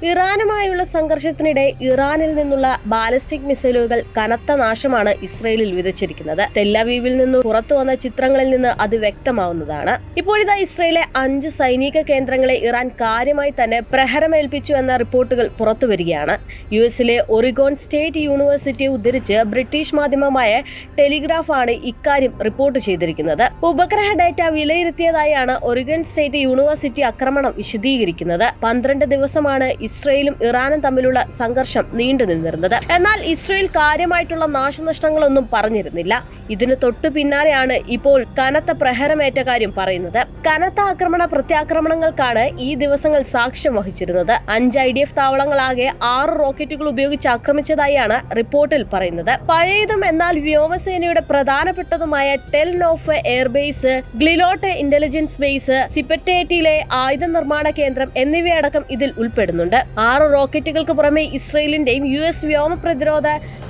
ഇറാനുമായുള്ള സംഘർഷത്തിനിടെ ഇറാനിൽ നിന്നുള്ള ബാലിസ്റ്റിക് മിസൈലുകൾ കനത്ത നാശമാണ് ഇസ്രയേലിൽ വിതച്ചിരിക്കുന്നത്. ടെല്ലവീവിൽ നിന്ന് പുറത്തു വന്ന ചിത്രങ്ങളിൽ നിന്ന് അത് വ്യക്തമാവുന്നതാണ്. ഇപ്പോഴിതാ ഇസ്രയേലിലെ 5 സൈനിക കേന്ദ്രങ്ങളെ ഇറാൻ കാര്യമായി തന്നെ പ്രഹരമേൽപ്പിച്ചു എന്ന റിപ്പോർട്ടുകൾ പുറത്തുവരികയാണ്. യുഎസിലെ ഒറിഗോൺ സ്റ്റേറ്റ് യൂണിവേഴ്സിറ്റിയെ ഉദ്ധരിച്ച് ബ്രിട്ടീഷ് മാധ്യമമായ ടെലിഗ്രാഫ് ആണ് ഇക്കാര്യം റിപ്പോർട്ട് ചെയ്തിരിക്കുന്നത്. ഉപഗ്രഹ ഡാറ്റ വിലയിരുത്തിയതായാണ് ഒറിഗോൺ സ്റ്റേറ്റ് യൂണിവേഴ്സിറ്റി ആക്രമണം വിശദീകരിക്കുന്നത്. 12 ദിവസമാണ് ഇസ്രയേലും ഇറാനും തമ്മിലുള്ള സംഘർഷം നീണ്ടു നിന്നിരുന്നത്. എന്നാൽ ഇസ്രയേൽ കാര്യമായിട്ടുള്ള നാശനഷ്ടങ്ങളൊന്നും പറഞ്ഞിരുന്നില്ല. ഇതിന് തൊട്ടു പിന്നാലെയാണ് ഇപ്പോൾ കനത്ത പ്രഹരമേറ്റ കാര്യം പറയുന്നത്. കനത്ത ആക്രമണ പ്രത്യാക്രമണങ്ങൾക്കാണ് ഈ ദിവസങ്ങൾ സാക്ഷ്യം വഹിച്ചിരുന്നത്. 5 IDF താവളങ്ങളാകെ 6 റോക്കറ്റുകൾ ഉപയോഗിച്ച് ആക്രമിച്ചതായാണ് റിപ്പോർട്ടിൽ പറയുന്നത്. പഴയതും എന്നാൽ വ്യോമസേനയുടെ പ്രധാനപ്പെട്ടതുമായ Tel Nof airbase, Glilot intelligence base, സിപ്പറ്റേറ്റിലെ ആയുധ നിർമ്മാണ കേന്ദ്രം എന്നിവയടക്കം ഇതിൽ ഉൾപ്പെടുന്നുണ്ട്. 6 റോക്കറ്റുകൾക്ക് പുറമെ ഇസ്രയേലിന്റെയും US വ്യോമ പ്രതിരോധ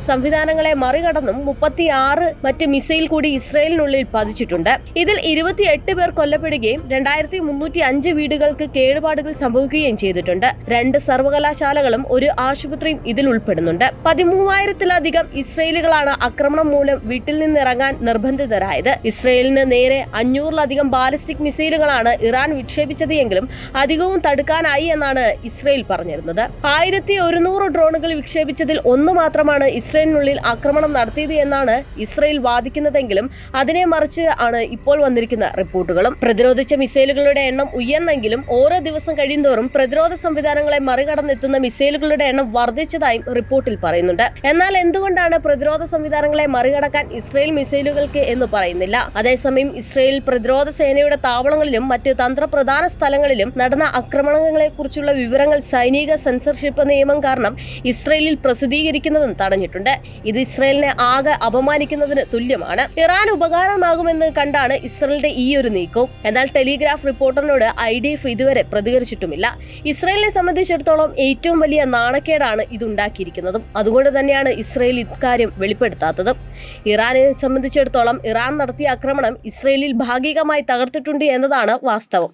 സംവിധാനങ്ങളെ മറികടന്നും 36 മറ്റ് മിസൈൽ കൂടി ഇസ്രയേലിനുള്ളിൽ പതിച്ചിട്ടുണ്ട്. ഇതിൽ 28 പേർ കൊല്ലപ്പെടുകയും 2305 വീടുകൾക്ക് കേടുപാടുകൾ സംഭവിക്കുകയും ചെയ്തിട്ടുണ്ട്. 2 സർവകലാശാലകളും ഒരു ആശുപത്രിയും ഇതിൽ ഉൾപ്പെടുന്നുണ്ട്. 13,000-ലധികം ഇസ്രയേലികളാണ് ആക്രമണം മൂലം വീട്ടിൽ നിന്നിറങ്ങാൻ നിർബന്ധിതരായത്. ഇസ്രയേലിന് നേരെ 500-ലധികം ബാലിസ്റ്റിക് മിസൈലുകളാണ് ഇറാൻ വിക്ഷേപിച്ചത് എങ്കിലും അധികവും തടുക്കാനായി എന്നാണ് ഇസ്രയേൽ പറഞ്ഞിരുന്നത്. 1100 ഡ്രോണുകൾ വിക്ഷേപിച്ചതിൽ 1 മാത്രമാണ് ഇസ്രയേലിനുള്ളിൽ ആക്രമണം നടത്തിയത് എന്നാണ് ഇസ്രയേൽ വാദിക്കുന്നതെങ്കിലും അതിനെ മറിച്ച് ആണ് ഇപ്പോൾ വന്നിരിക്കുന്ന റിപ്പോർട്ടുകളും. പ്രതിരോധിച്ച മിസൈലുകളുടെ എണ്ണം ഉയർന്നെങ്കിലും ഓരോ ദിവസം കഴിയുന്തോറും പ്രതിരോധ സംവിധാനങ്ങളെ മറികടന്നെത്തുന്ന മിസൈലുകളുടെ എണ്ണം വർദ്ധിച്ചതായും റിപ്പോർട്ടിൽ പറയുന്നുണ്ട്. എന്നാൽ എന്തുകൊണ്ടാണ് പ്രതിരോധ സംവിധാനങ്ങളെ മറികടക്കാൻ ഇസ്രയേൽ മിസൈലുകൾക്ക് എന്ന് പറയുന്നില്ല. അതേസമയം ഇസ്രയേൽ പ്രതിരോധ സേനയുടെ താവളങ്ങളിലും മറ്റ് തന്ത്രപ്രധാന സ്ഥലങ്ങളിലും നടന്ന ആക്രമണങ്ങളെക്കുറിച്ചുള്ള വിവരങ്ങൾ സൈനിക സെൻസർഷിപ്പ് നിയമം കാരണം ഇസ്രയേലിൽ പ്രസിദ്ധീകരിക്കുന്നതും തടഞ്ഞിട്ടുണ്ട്. ഇത് ഇസ്രയേലിനെ ആകെ അപമാനിക്കുന്നതിന് തുല്യമാണ്. ഇറാൻ ഉപകാരമാകുമെന്ന് കണ്ടാണ് ഇസ്രയേലിന്റെ ഈ ഒരു നീക്കവും. എന്നാൽ ടെലിഗ്രാഫ് റിപ്പോർട്ടറിനോട് IDF ഇതുവരെ പ്രതികരിച്ചിട്ടുമില്ല. ഇസ്രയേലിനെ സംബന്ധിച്ചിടത്തോളം ഏറ്റവും വലിയ നാണക്കേടാണ് ഇതുണ്ടാക്കിയിരിക്കുന്നതും. അതുകൊണ്ട് തന്നെയാണ് ഇസ്രയേൽ ഇക്കാര്യം വെളിപ്പെടുത്താത്തതും. ഇറാനെ സംബന്ധിച്ചിടത്തോളം ഇറാൻ നടത്തിയ ആക്രമണം ഇസ്രയേലിൽ ഭാഗികമായി തകർത്തിട്ടുണ്ട് എന്നതാണ് വാസ്തവം.